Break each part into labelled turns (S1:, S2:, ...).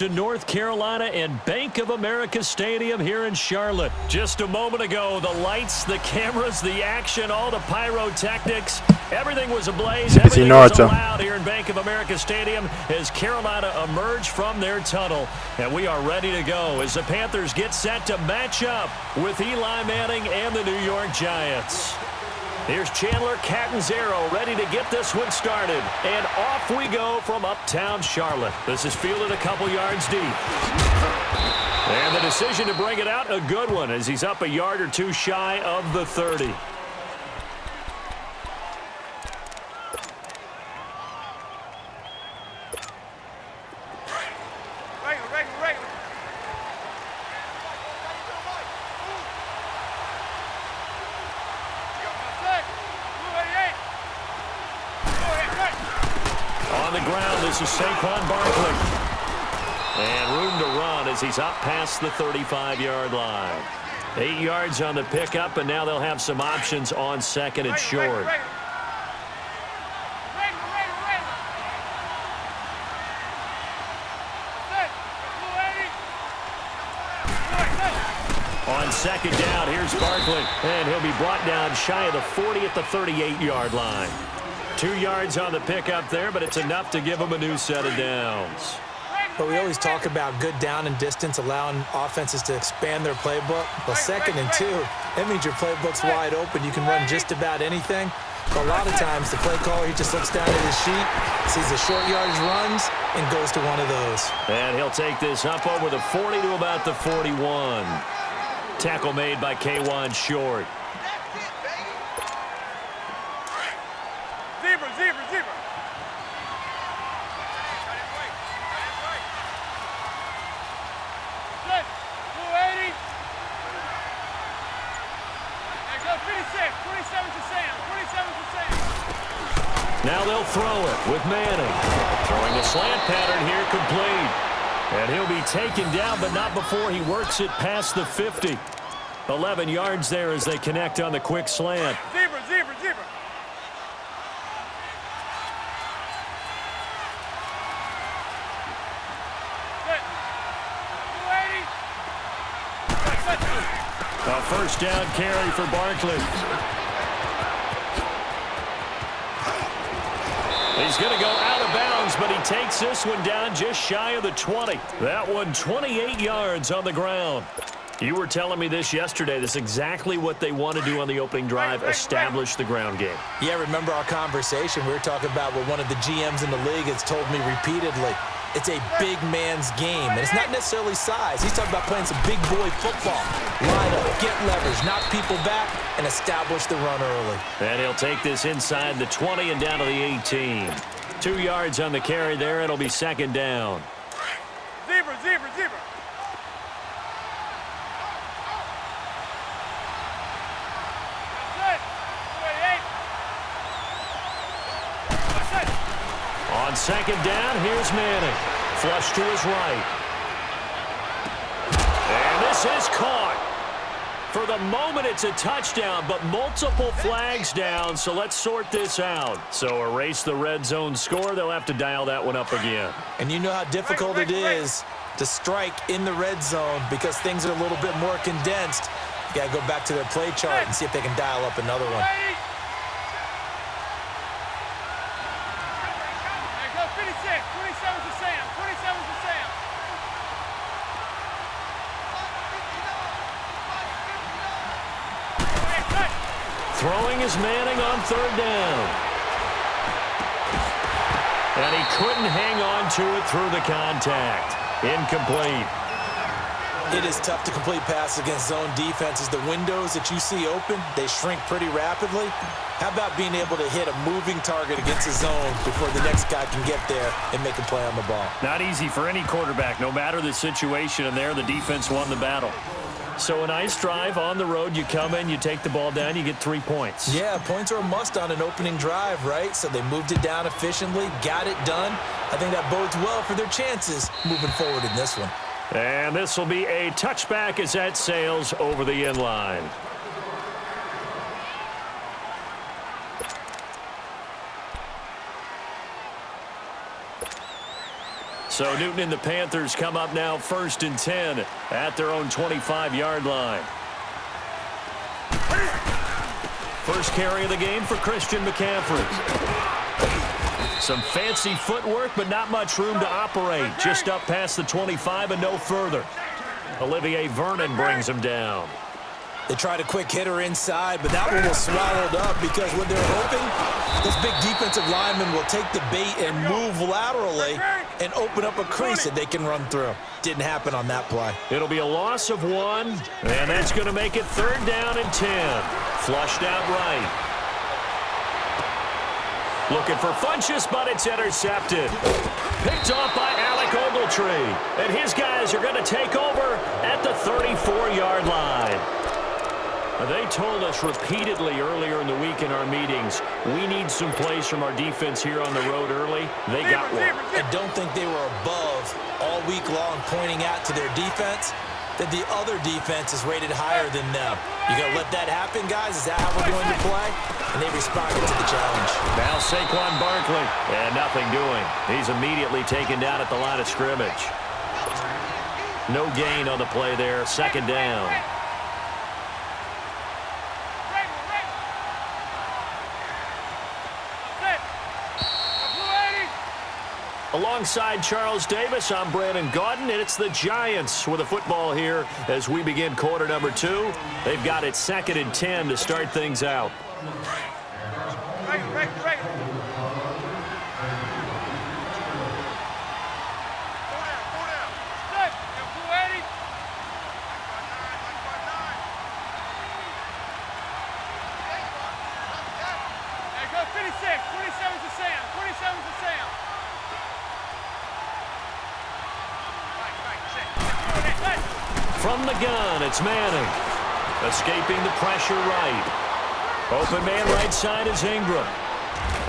S1: To North Carolina and Bank of America Stadium here in Charlotte. Just a moment ago, the lights, the cameras, the action, all the pyrotechnics, everything was ablaze. Everything was allowed here in Bank of America Stadium as Carolina emerged from their tunnel. And we are ready to go as the Panthers get set to match up with Eli Manning and the New York Giants. Here's Chandler Catanzaro ready to get this one started. And off we go from uptown Charlotte. This is fielded a couple yards deep. And the decision to bring it out, a good one, as he's up a yard or two shy of the 30. This is Saquon Barkley. And room to run as he's up past the 35-yard line. 8 yards on the pickup, and now they'll have some options on second and short. On second down, here's Barkley. And he'll be brought down shy of the 40 at the 38-yard line. 2 yards on the pickup there, but it's enough to give them a new set of downs.
S2: But we always talk about good down and distance, allowing offenses to expand their playbook. Well, 2nd and 2, that means your playbook's wide open. You can run just about anything. But a lot of times, the play caller, he just looks down at his sheet, sees the short yardage runs, and goes to one of those.
S1: And he'll take this up over the 40 to about the 41. Tackle made by K'Wan Short. Now they'll throw it with Manning. Throwing a slant pattern here, complete. And he'll be taken down, but not before he works it past the 50. 11 yards there as they connect on the quick slant.
S3: Zebra.
S1: A first down carry for Barkley. He's going to go out of bounds, but he takes this one down just shy of the 20. That one 28 yards on the ground. You were telling me this yesterday. This is exactly what they want to do on the opening drive, establish the ground game.
S2: Yeah, remember our conversation. We were talking about what one of the GMs in the league has told me repeatedly. It's a big man's game, and it's not necessarily size. He's talking about playing some big boy football. Line up, get leverage, knock people back, and establish the run early.
S1: And he'll take this inside the 20 and down to the 18. 2 yards on the carry there. It'll be second down.
S3: Zebra.
S1: On second down, here's Manning. Flush to his right. And this is caught. For the moment, it's a touchdown, but multiple flags down, so let's sort this out. So erase the red zone score. They'll have to dial that one up again.
S2: And you know how difficult it is to strike in the red zone because things are a little bit more condensed. You got to go back to their play chart and see if they can dial up another one.
S1: Throwing is Manning on third down. And he couldn't hang on to it through the contact. Incomplete.
S2: It is tough to complete passes against zone defenses. The windows that you see open, they shrink pretty rapidly. How about being able to hit a moving target against a zone before the next guy can get there and make a play on the ball?
S1: Not easy for any quarterback, no matter the situation, and there the defense won the battle. So a nice drive on the road. You come in, you take the ball down, you get 3 points.
S2: Yeah, points are a must on an opening drive, right? So they moved it down efficiently, got it done. I think that bodes well for their chances moving forward in this one.
S1: And this will be a touchback as that sails over the end line. So Newton and the Panthers come up now 1st and 10 at their own 25-yard line. First carry of the game for Christian McCaffrey. Some fancy footwork, but not much room to operate. Just up past the 25 and no further. Olivier Vernon brings him down.
S2: They tried a quick hitter inside, but that one was swallowed up because when they're hoping, this big defensive lineman will take the bait and move laterally and open up a crease that they can run through. Didn't happen on that play.
S1: It'll be a loss of 1, and that's going to make it 3rd down and 10. Flushed out right. Looking for Funchess, but it's intercepted. Picked off by Alec Ogletree. And his guys are going to take over at the 34-yard line. They told us repeatedly earlier in the week in our meetings, we need some plays from our defense here on the road early. They got one.
S2: I don't think they were above all week long pointing out to their defense that the other defense is rated higher than them. You going to let that happen, guys? Is that how we're going to play? And they responded to the challenge.
S1: Now Saquon Barkley, and nothing doing. He's immediately taken down at the line of scrimmage. No gain on the play there, 2nd down. Alongside Charles Davis, I'm Brandon Gaudin, and it's the Giants with the football here as we begin quarter number 2. They've got it 2nd and 10 to start things out. From the gun, it's Manning. Escaping the pressure right. Open man right side is Ingram.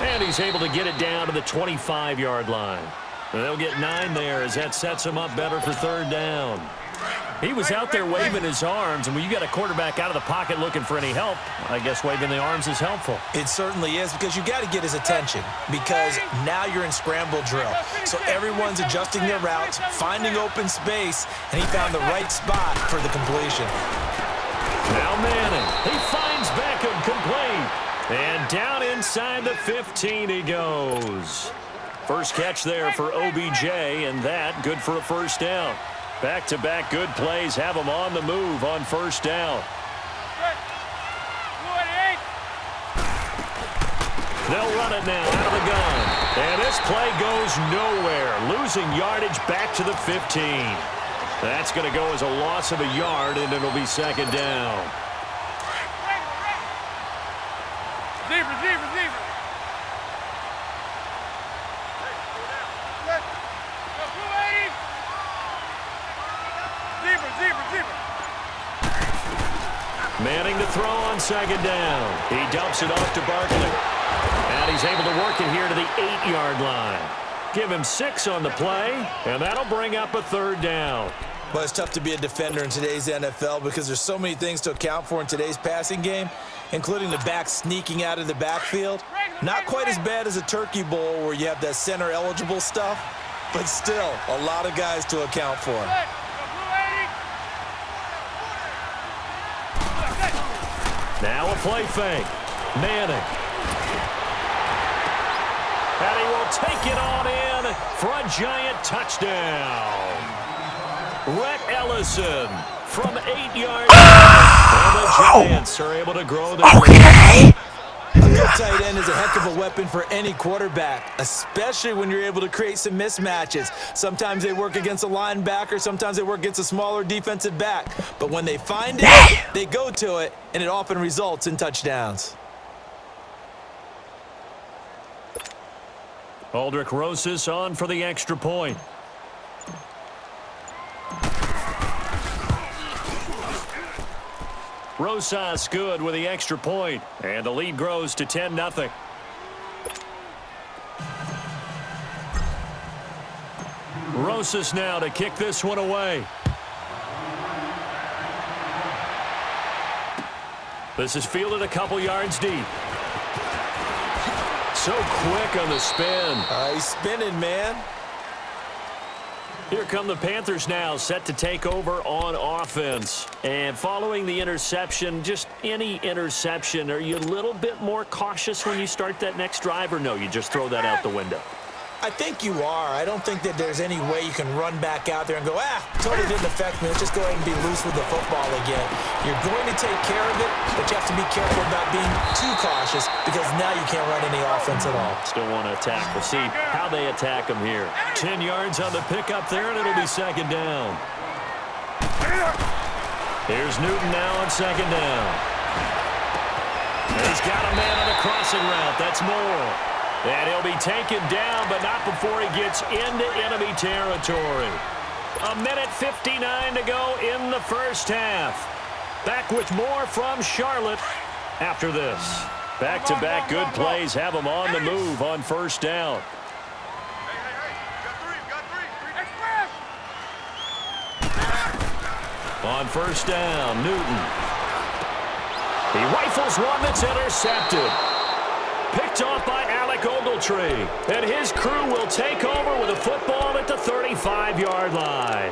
S1: And he's able to get it down to the 25-yard line. And they'll get 9 there as that sets him up better for 3rd down. He was out there waving his arms, and when you got a quarterback out of the pocket looking for any help, I guess waving the arms is helpful.
S2: It certainly is, because you got to get his attention, because now you're in scramble drill. So everyone's adjusting their routes, finding open space, and he found the right spot for the completion.
S1: Now Manning, he finds Beckham complete, and down inside the 15 he goes. First catch there for OBJ, and that good for a 1st down. Back-to-back good plays have them on the move on 1st down. They'll run it now out of the gun. And this play goes nowhere, losing yardage back to the 15. That's going to go as a loss of a yard, and it'll be 2nd down. Manning to throw on 2nd down. He dumps it off to Barkley. And he's able to work it here to the 8-yard line. Give him 6 on the play, and that'll bring up a 3rd down.
S2: Well, it's tough to be a defender in today's NFL because there's so many things to account for in today's passing game, including the back sneaking out of the backfield. Not quite as bad as a Turkey Bowl where you have that center-eligible stuff, but still a lot of guys to account for.
S1: Now a play fake. Manning. And he will take it on in for a Giant touchdown. Rhett Ellison from 8 yards. And the Giants are able to grow their lead.
S2: A good tight end is a heck of a weapon for any quarterback, especially when you're able to create some mismatches. Sometimes they work against a linebacker, sometimes they work against a smaller defensive back. But when they find it, they go to it, and it often results in touchdowns.
S1: Aldrick Rosas on for the extra point. Rosas good with the extra point, and the lead grows to 10-0. Rosas now to kick this one away. This is fielded a couple yards deep. So quick on the spin.
S2: He's spinning, man.
S1: Here come the Panthers now, set to take over on offense. And following the interception, just any interception, are you a little bit more cautious when you start that next drive, or no, you just throw that out the window?
S2: I think you are. I don't think that there's any way you can run back out there and go, totally didn't affect me. Let's just go ahead and be loose with the football again. You're going to take care of it, but you have to be careful about being too cautious because now you can't run any offense at all.
S1: Still want to attack. We'll see how they attack them here. 10 yards on the pickup there, and it'll be second down. Here's Newton now on second down. He's got a man on a crossing route. That's Moore. And he'll be taken down, but not before he gets into enemy territory. 1:59 to go in the first half. Back with more from Charlotte after this. Back-to-back good plays have them on the move on first down. On first down, Newton. He rifles one that's intercepted. Picked off by Alec Ogletree. And his crew will take over with a football at the 35-yard line.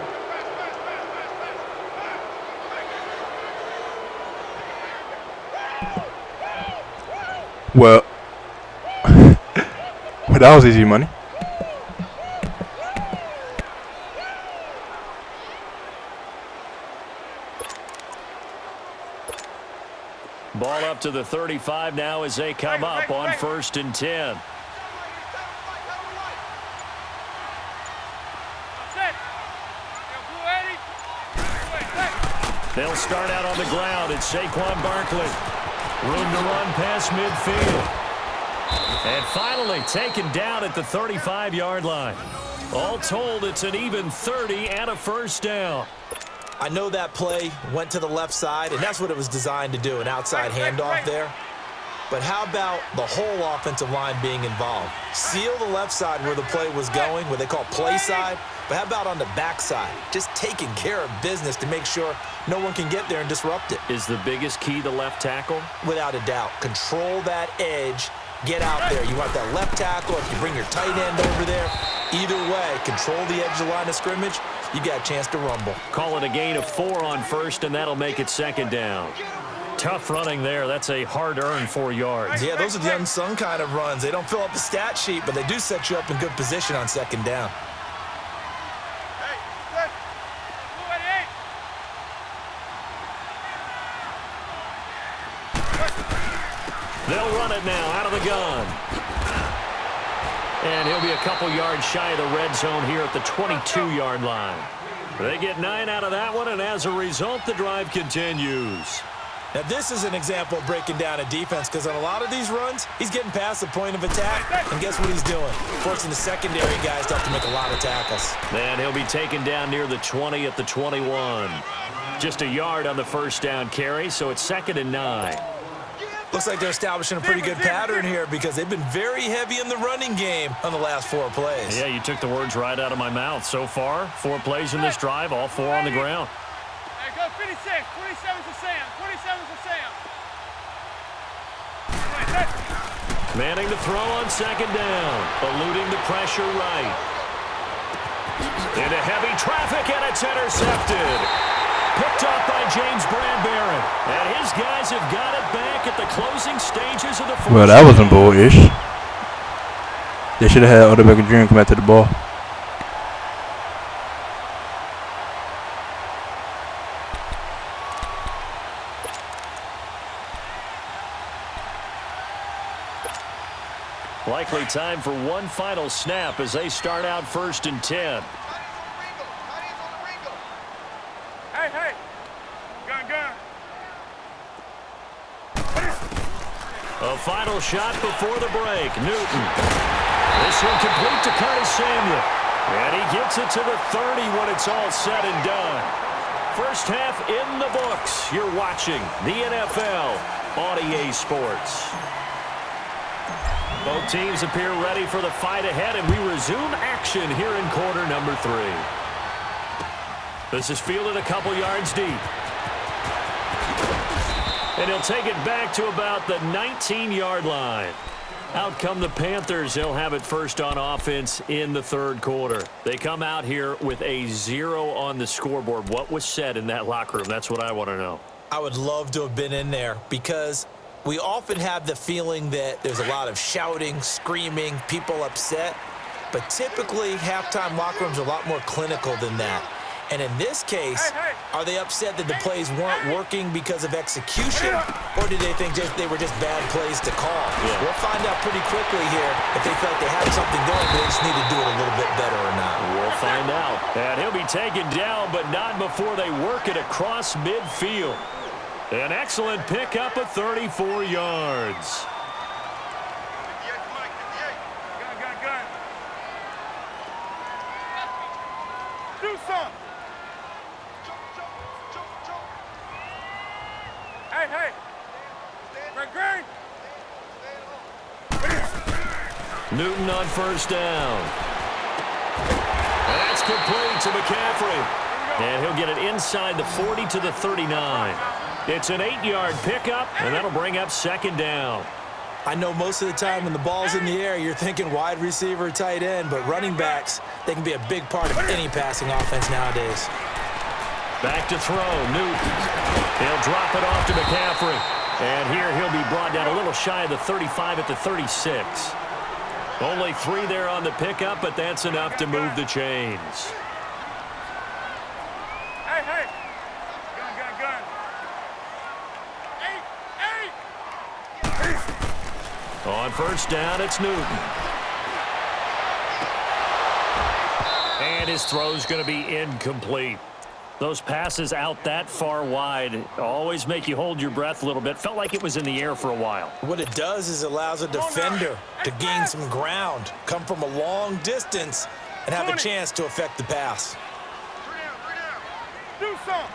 S3: Well, that was easy money.
S1: Ball up to the 35 now as they come up on 1st and 10. They'll start out on the ground. It's Saquon Barkley. Room to run past midfield. And finally taken down at the 35-yard line. All told, it's an even 30 and a first down.
S2: I know that play went to the left side, and that's what it was designed to do, an outside handoff there. But how about the whole offensive line being involved? Seal the left side where the play was going, what they call play side. But how about on the backside? Just taking care of business to make sure no one can get there and disrupt it.
S1: Is the biggest key the left tackle?
S2: Without a doubt. Control that edge. Get out there. You want that left tackle. If you bring your tight end over there, either way, control the edge of the line of scrimmage. You got a chance to rumble.
S1: Call it a gain of 4 on first, and that'll make it second down. Tough running there. That's a hard-earned 4 yards.
S2: Yeah, those are the unsung kind of runs. They don't fill up the stat sheet, but they do set you up in good position on second down.
S1: They'll run it now out of the gun. And he'll be a couple yards shy of the red zone here at the 22-yard line. They get 9 out of that one, and as a result, the drive continues.
S2: Now, this is an example of breaking down a defense because on a lot of these runs, he's getting past the point of attack, and guess what he's doing? Forcing the secondary guys to have to make a lot of tackles.
S1: And he'll be taken down near the 20 at the 21. Just a yard on the first down carry, so it's 2nd and 9.
S2: Looks like they're establishing a pretty good pattern here because they've been very heavy in the running game on the last 4 plays.
S1: Yeah, you took the words right out of my mouth. So far, 4 plays in this drive, all 4 on the ground.
S4: There go 56, 27 for Sam, 27 for Sam.
S1: Manning the throw on second down, eluding the pressure right. Into heavy traffic, and it's intercepted. Picked off by James Bradbury. And his guys have got it back at the closing stages of the first.
S3: Well, that wasn't bullish. They should have had Odell Beckham Jr. come back to the ball.
S1: Likely time for one final snap as they start out 1st and 10.
S4: Hey. Gun.
S1: A final shot before the break. Newton. This one complete to Curtis Samuel. And he gets it to the 30 when it's all said and done. First half in the books. You're watching the NFL on EA Sports. Both teams appear ready for the fight ahead, and we resume action here in quarter number 3. This is fielded a couple yards deep. And he'll take it back to about the 19-yard line. Out come the Panthers. They'll have it first on offense in the third quarter. They come out here with a 0 on the scoreboard. What was said in that locker room? That's what I want to know.
S2: I would love to have been in there because we often have the feeling that there's a lot of shouting, screaming, people upset. But typically, halftime locker rooms are a lot more clinical than that. And in this case, are they upset that the plays weren't working because of execution, or did they think they were just bad plays to call?
S1: Yeah.
S2: We'll find out pretty quickly here if they felt they had something going, but they just need to do it a little bit better or not.
S1: We'll find out. And he'll be taken down, but not before they work it across midfield. An excellent pickup of 34 yards.
S4: Gun. Do something. Hey. Green.
S1: Newton on first down. That's complete to McCaffrey. And he'll get it inside the 40 to the 39. It's an 8-yard pickup, and that'll bring up second down.
S2: I know most of the time when the ball's in the air, you're thinking wide receiver, tight end, but running backs, they can be a big part of any passing offense nowadays.
S1: Back to throw, Newton. He'll drop it off to McCaffrey. And here he'll be brought down a little shy of the 35 at the 36. Only 3 there on the pickup, but that's enough to move the chains.
S4: Hey. Gun. Hey.
S1: On first down, it's Newton. And his throw's going to be incomplete. Those passes out that far wide always make you hold your breath a little bit. Felt like it was in the air for a while.
S2: What it does is it allows a defender to gain some ground, come from a long distance, and have a chance to affect the pass.
S4: Do something.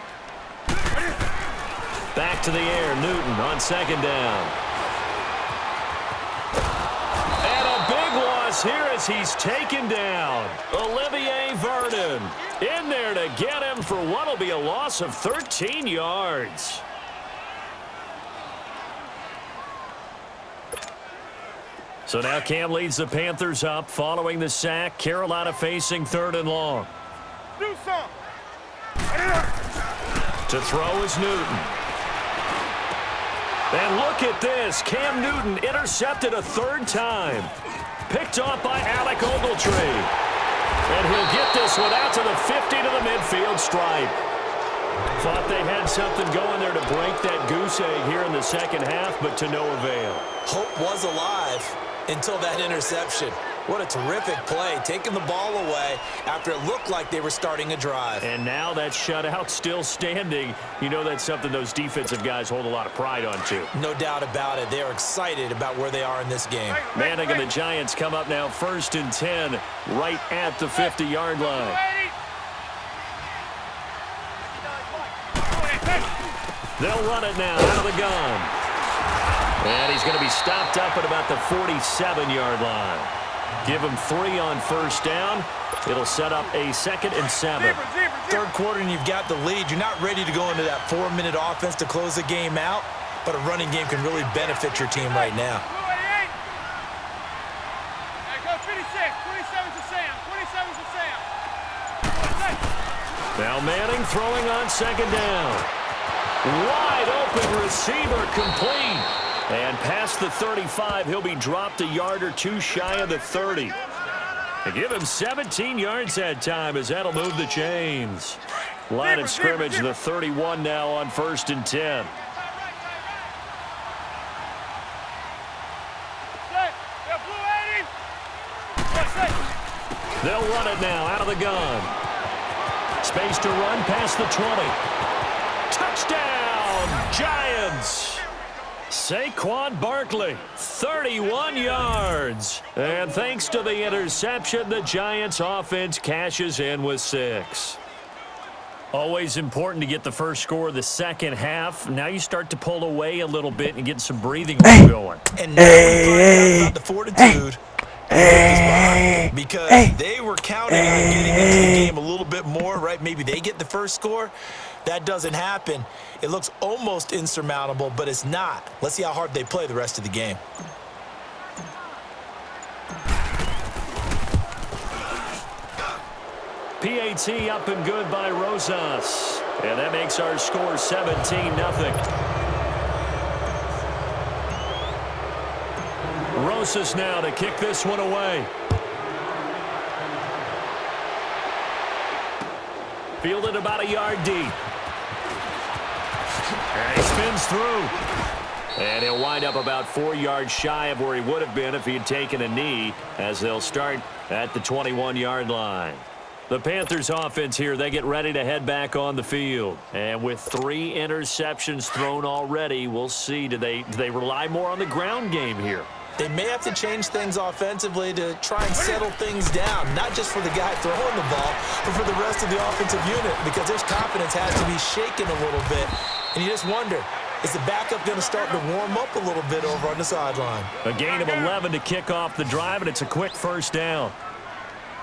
S1: Back to the air, Newton on second down. And a big loss here as he's taken down. Olivier Vernon in there to get him for what will be a loss of 13 yards. So now Cam leads the Panthers up following the sack. Carolina facing 3rd and long.
S4: Do something.
S1: To throw is Newton. And look at this. Cam Newton intercepted a 3rd time. Picked off by Alec Ogletree. And he'll get this one out to the 50 to the midfield stripe. Thought they had something going there to break that goose egg here in the second half, but to no avail.
S2: Hope was alive until that interception. What a terrific play, taking the ball away after it looked like they were starting a drive.
S1: And now that shutout still standing. You know that's something those defensive guys hold a lot of pride on, too.
S2: No doubt about it. They are excited about where they are in this game.
S1: Manning and the Giants come up now 1st and 10 right at the 50-yard line. They'll run it now out of the gun. And he's going to be stopped up at about the 47-yard line. Give him 3 on first down. It'll set up a 2nd and 7.
S2: Third quarter and you've got the lead. You're not ready to go into that 4-minute offense to close the game out, but a running game can really benefit your team right now.
S4: Go 56. 27's a Sam. 27's a Sam.
S1: Now Manning throwing on second down. Wide open receiver complete. And past the 35, he'll be dropped a yard or 2 shy of the 30. They give him 17 yards that time as that'll move the chains. Line of scrimmage, the 31 now on 1st and 10. They'll run it now out of the gun. Space to run past the 20. Touchdown, Giants! Saquon Barkley, 31 yards. And thanks to the interception, the Giants offense cashes in with 6. Always important to get the first score of the second half. Now you start to pull away a little bit and get some breathing room going.
S2: And now about the fortitude because they were counting on getting into the game a little bit more, right? Maybe they get the first score. That doesn't happen. It looks almost insurmountable, but it's not. Let's see how hard they play the rest of the game.
S1: PAT up and good by Rosas. And that makes our score 17-0. Rosas now to kick this one away. Fielded about a yard deep. And he spins through. And he'll wind up about 4 yards shy of where he would have been if he had taken a knee, as they'll start at the 21-yard line. The Panthers offense here, they get ready to head back on the field. And with 3 interceptions thrown already, we'll see, do they rely more on the ground game here?
S2: They may have to change things offensively to try and settle things down, not just for the guy throwing the ball, but for the rest of the offensive unit, because their confidence has to be shaken a little bit. And you just wonder, is the backup going to start to warm up a little bit over on the sideline?
S1: A gain of 11 to kick off the drive, and it's a quick first down.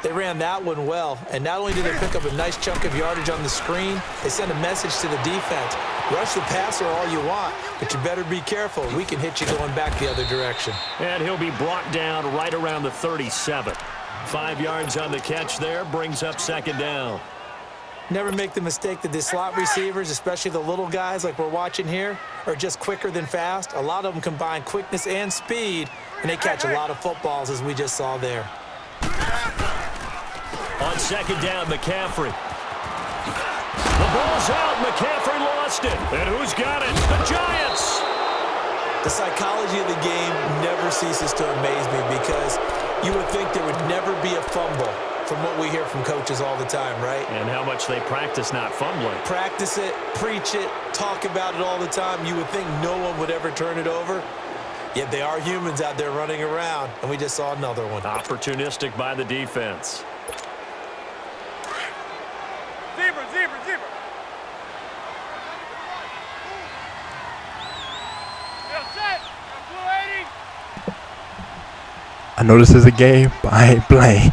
S2: They ran that one well, and not only did they pick up a nice chunk of yardage on the screen, they sent a message to the defense. Rush the passer all you want, but you better be careful. We can hit you going back the other direction.
S1: And he'll be brought down right around the 37. 5 yards on the catch there, brings up second down.
S2: Never make the mistake that the slot receivers, especially the little guys like we're watching here, are just quicker than fast. A lot of them combine quickness and speed, and they catch a lot of footballs, as we just saw there.
S1: On second down, McCaffrey. The ball's out. McCaffrey lost it. And who's got it? The Giants.
S2: The psychology of the game never ceases to amaze me, because you would think there would never be a fumble from what we hear from coaches all the time, right?
S1: And how much they practice not fumbling.
S2: Practice it, preach it, talk about it all the time. You would think no one would ever turn it over. Yet they are humans out there running around, and we just saw another one.
S1: Opportunistic by the defense.
S4: Zebra, zebra, zebra. Get set. Blue 80.
S3: I know this is a game, but I ain't playing.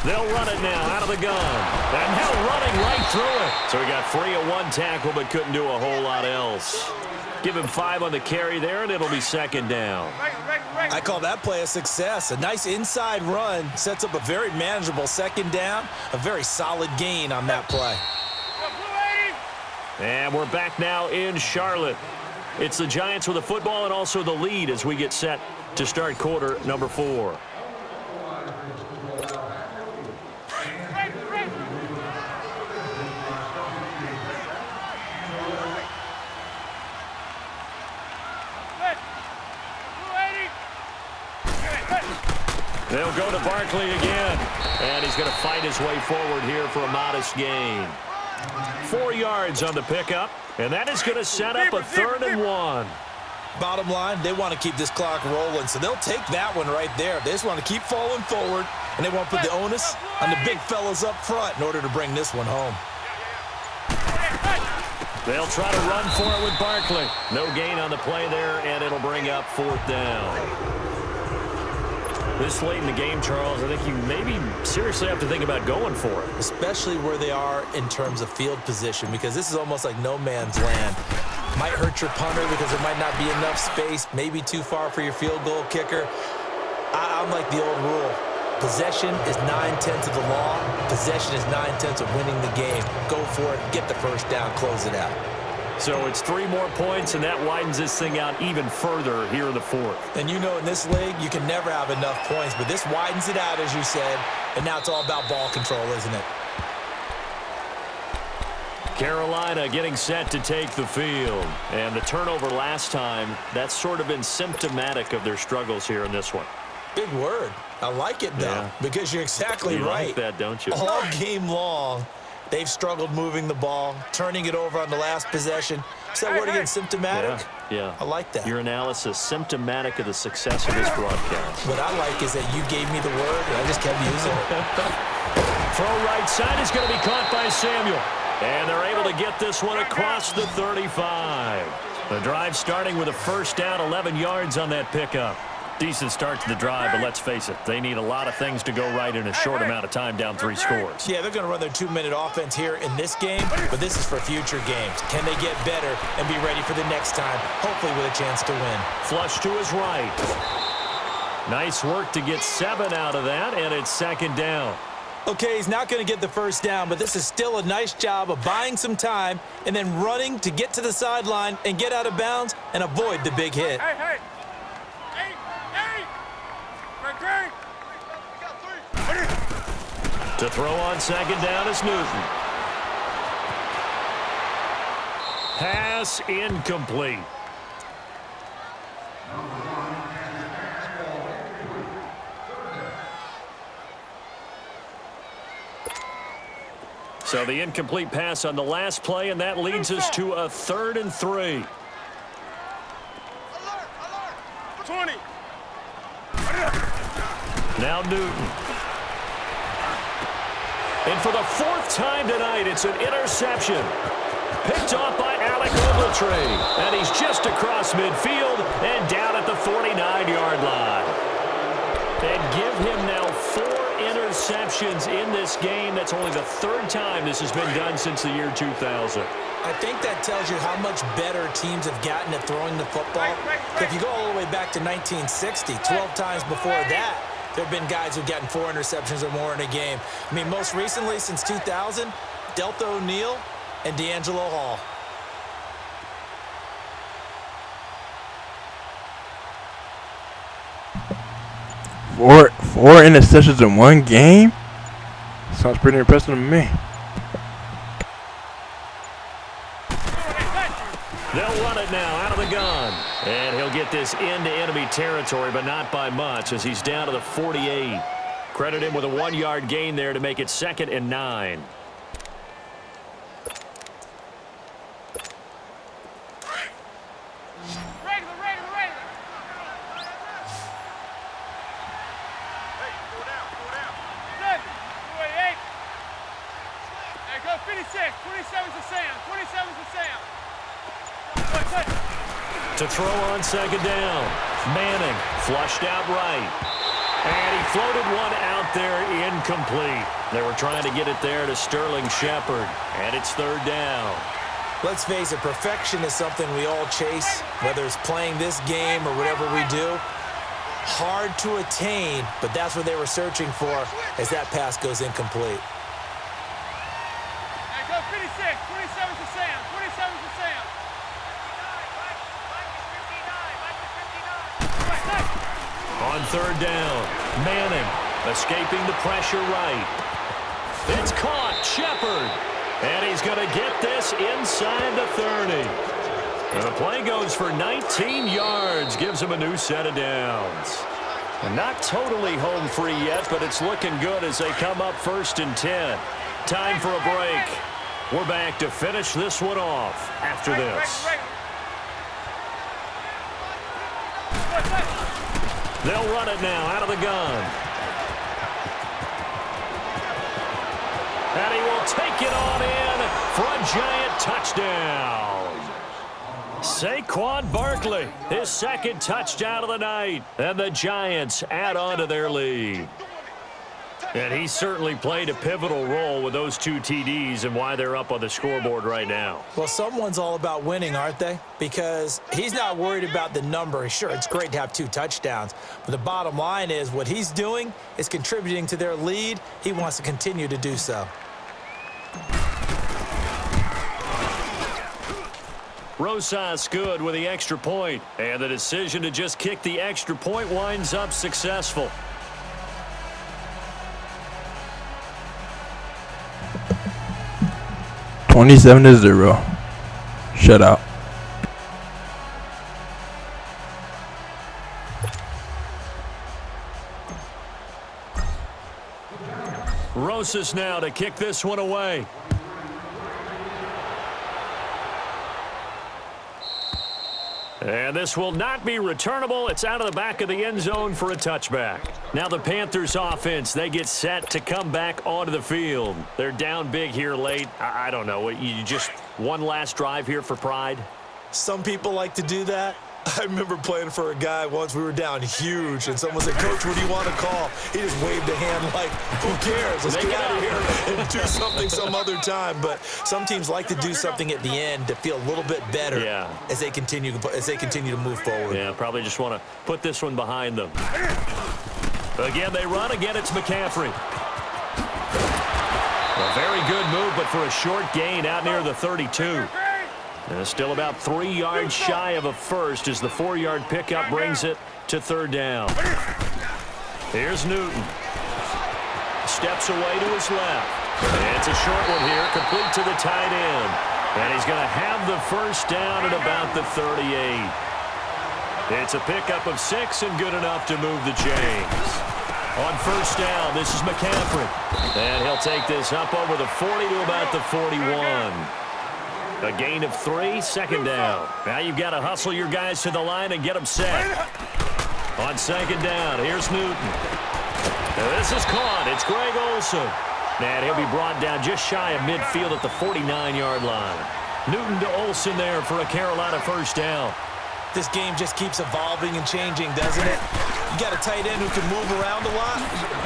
S1: They'll run it now out of the gun. And now running right through it. So he got free of 1 tackle, but couldn't do a whole lot else. Give him 5 on the carry there, and it'll be second down.
S2: I call that play a success. A nice inside run sets up a very manageable second down. A very solid gain on that play.
S1: And we're back now in Charlotte. It's the Giants with the football and also the lead as we get set to start quarter number 4. They'll go to Barkley again, and he's going to fight his way forward here for a modest gain. 4 yards on the pickup, and that is going to set up a 3rd and 1.
S2: Bottom line, they want to keep this clock rolling, so they'll take that one right there. They just want to keep falling forward, and they want to put the onus on the big fellas up front in order to bring this one home.
S1: They'll try to run for it with Barkley. No gain on the play there, and it'll bring up 4th down. This late in the game, Charles, I think you maybe seriously have to think about going for it.
S2: Especially where they are in terms of field position, because this is almost like no man's land. Might hurt your punter because there might not be enough space, maybe too far for your field goal kicker. I'm like the old rule. Possession is 9/10 of the law. Possession is 9/10 of winning the game. Go for it, get the first down, close it out.
S1: So it's 3 more points, and that widens this thing out even further here in the 4th.
S2: And you know in this league, you can never have enough points, but this widens it out, as you said, and now it's all about ball control, isn't it?
S1: Carolina getting set to take the field. And the turnover last time, that's sort of been symptomatic of their struggles here in this one.
S2: Big word. I like it, though, because you're exactly right.
S1: You like that, don't you?
S2: All game long, they've struggled moving the ball, turning it over on the last possession. Is that word again, symptomatic?
S1: Yeah.
S2: I like that.
S1: Your analysis, symptomatic of the success of this broadcast.
S2: What I like is that you gave me the word, and I just kept using it.
S1: Throw right side is going to be caught by Samuel. And they're able to get this one across the 35. The drive starting with a first down, 11 yards on that pickup. Decent start to the drive, but let's face it, they need a lot of things to go right in a short amount of time down 3 scores.
S2: Yeah, they're going to run their 2-minute offense here in this game, but this is for future games. Can they get better and be ready for the next time, hopefully with a chance to win?
S1: Flush to his right. Nice work to get 7 out of that, and it's 2nd down.
S2: Okay, he's not going to get the first down, but this is still a nice job of buying some time and then running to get to the sideline and get out of bounds and avoid the big hit.
S4: Hey, hey.
S1: To throw on 2nd down is Newton. Pass incomplete. So the incomplete pass on the last play, and that leads us to a 3rd and 3.
S4: 20.
S1: Now Newton. And for the 4th time tonight, it's an interception. Picked off by Alec Ogletree. And he's just across midfield and down at the 49-yard line. And give him now 4 interceptions in this game. That's only the 3rd time this has been done since the year 2000.
S2: I think that tells you how much better teams have gotten at throwing the football. If you go all the way back to 1960, 12 times before that, there have been guys who've gotten 4 interceptions or more in a game. I mean, most recently, since 2000, Delta O'Neal and D'Angelo Hall.
S3: Four interceptions in one game? Sounds pretty impressive to me.
S1: They'll run it now out of the gun. And he'll get this into enemy territory, but not by much as he's down to the 48. Credit him with a 1-yard gain there to make it 2nd and 9. To throw on 2nd down. Manning flushed out right. And he floated one out there incomplete. They were trying to get it there to Sterling Shepard. And it's 3rd down.
S2: Let's face it, perfection is something we all chase, whether it's playing this game or whatever we do. Hard to attain, but that's what they were searching for as that pass goes incomplete.
S4: Hey, go 56. 27 to Sam. 27 to Sam.
S1: On 3rd down, Manning escaping the pressure right. It's caught, Shepard. And he's going to get this inside the 30. And the play goes for 19 yards, gives him a new set of downs. And not totally home free yet, but it's looking good as they come up 1st and 10. Time for a break. We're back to finish this one off after this. They'll run it now out of the gun. And he will take it on in for a Giant touchdown. Saquon Barkley, his 2nd touchdown of the night. And the Giants add on to their lead. And he certainly played a pivotal role with those 2 TDs and why they're up on the scoreboard right now.
S2: Well, someone's all about winning, aren't they? Because he's not worried about the number. Sure, it's great to have 2 touchdowns. But the bottom line is what he's doing is contributing to their lead. He wants to continue to do so.
S1: Rosas good with the extra point. And the decision to just kick the extra point winds up successful.
S3: 27-0. Shutout.
S1: Rosas now to kick this one away. And this will not be returnable. It's out of the back of the end zone for a touchback. Now the Panthers offense, they get set to come back onto the field. They're down big here late. I don't know. You just one last drive here for pride?
S2: Some people like to do that. I remember playing for a guy once. We were down huge, and someone said, "Coach, what do you want to call?" He just waved a hand like, "Who cares? Let's get out of here and do something some other time." But some teams like to do something at the end to feel a little bit better as they continue to move forward.
S1: Yeah, probably just want to put this one behind them. Again, they run. Again, it's McCaffrey. A very good move, but for a short gain out near the 32. And still about 3 yards shy of a first as the 4-yard pickup brings it to third down. Here's Newton. Steps away to his left. It's a short one here, complete to the tight end. And he's going to have the first down at about the 38. It's a pickup of 6 and good enough to move the chains. On first down, this is McCaffrey. And he'll take this up over the 40 to about the 41. A gain of 3, second down. Now you've got to hustle your guys to the line and get them set. On second down, here's Newton. Now this is caught. It's Greg Olsen. And he'll be brought down just shy of midfield at the 49-yard line. Newton to Olsen there for a Carolina first down.
S2: This game just keeps evolving and changing, doesn't it? You got a tight end who can move around a lot,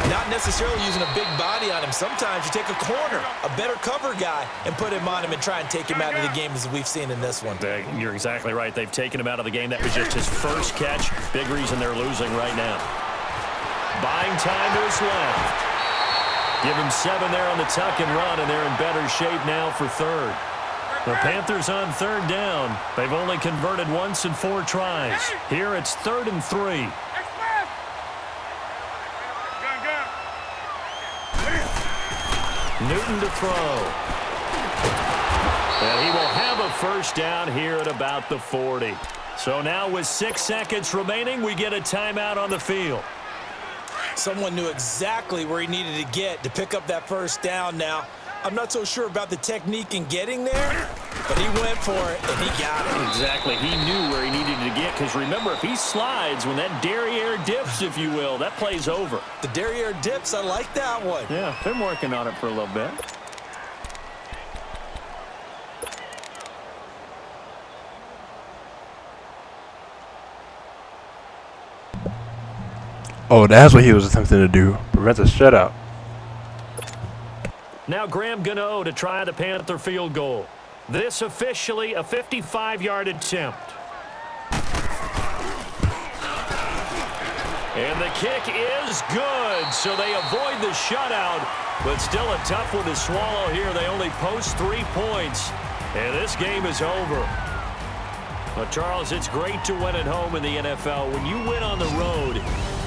S2: not necessarily using a big body on him. Sometimes you take a corner, a better cover guy, and put him on him and try and take him out of the game as we've seen in this one.
S1: You're exactly right. They've taken him out of the game. That was just his first catch. Big reason they're losing right now. Buying time to his left. Give him 7 there on the tuck and run, and they're in better shape now for third. The Panthers on third down. They've only converted once in 4 tries. Here it's 3rd and 3. Newton to throw. And he will have a first down here at about the 40. So now with 6 seconds remaining, we get a timeout on the field.
S2: Someone knew exactly where he needed to get to pick up that first down now. I'm not so sure about the technique in getting there, but he went for it, and he got it.
S1: Exactly. He knew where he needed to get, because remember, if he slides, when that derriere dips, if you will, that play's over.
S2: The derriere dips, I like that one.
S1: Yeah, been working on it for a little bit.
S3: Oh, that's what he was attempting to do. Prevent a shutout.
S1: Now Graham Gano to try the Panther field goal. This officially a 55-yard attempt. And the kick is good, so they avoid the shutout, but still a tough one to swallow here. They only post 3 points, and this game is over. Well, Charles, it's great to win at home in the NFL. When you win on the road,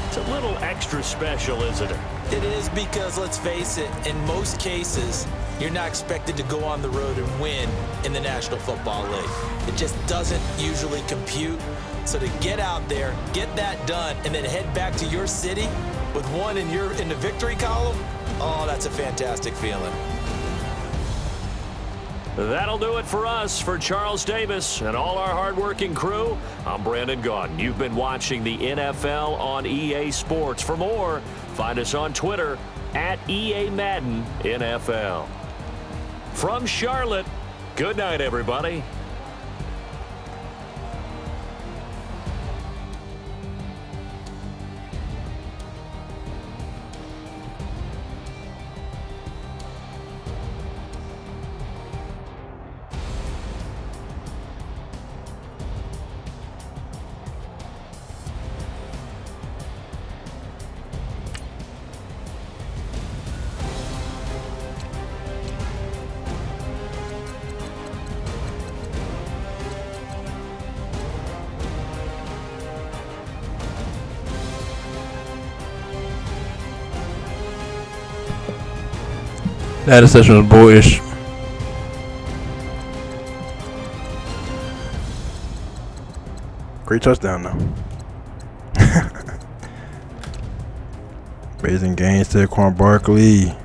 S1: it's a little extra special, isn't it?
S2: It is, because let's face it, in most cases, you're not expected to go on the road and win in the National Football League. It just doesn't usually compute. So to get out there, get that done, and then head back to your city with one in the victory column, oh, that's a fantastic feeling.
S1: That'll do it for us. For Charles Davis and all our hardworking crew, I'm Brandon Gaudin. You've been watching the NFL on EA Sports. For more, find us on Twitter at EA Madden NFL. From Charlotte, good night, everybody.
S3: That interception was bullish. Great touchdown, though. Amazing gains to Saquon Barkley.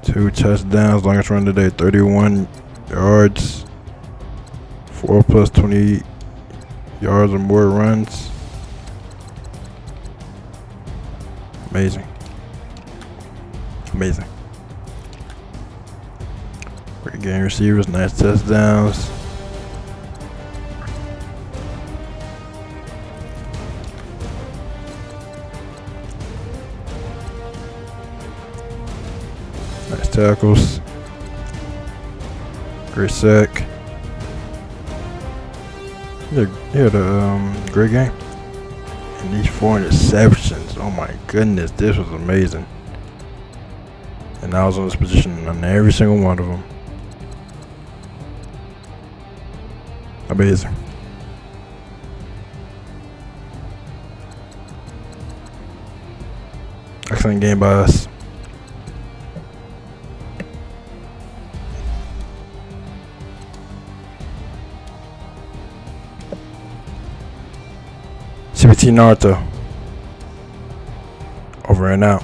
S3: 2 touchdowns, longest run today, 31 yards. 4 plus 20 yards or more runs. Amazing. Amazing. Great game receivers, nice touchdowns. Nice tackles. Great sack. He had a great game. And these 4 interceptions. Oh my goodness, this was amazing. And I was on this position on every single one of them. Amazing. Excellent game by us. CBT Naruto. Over and out.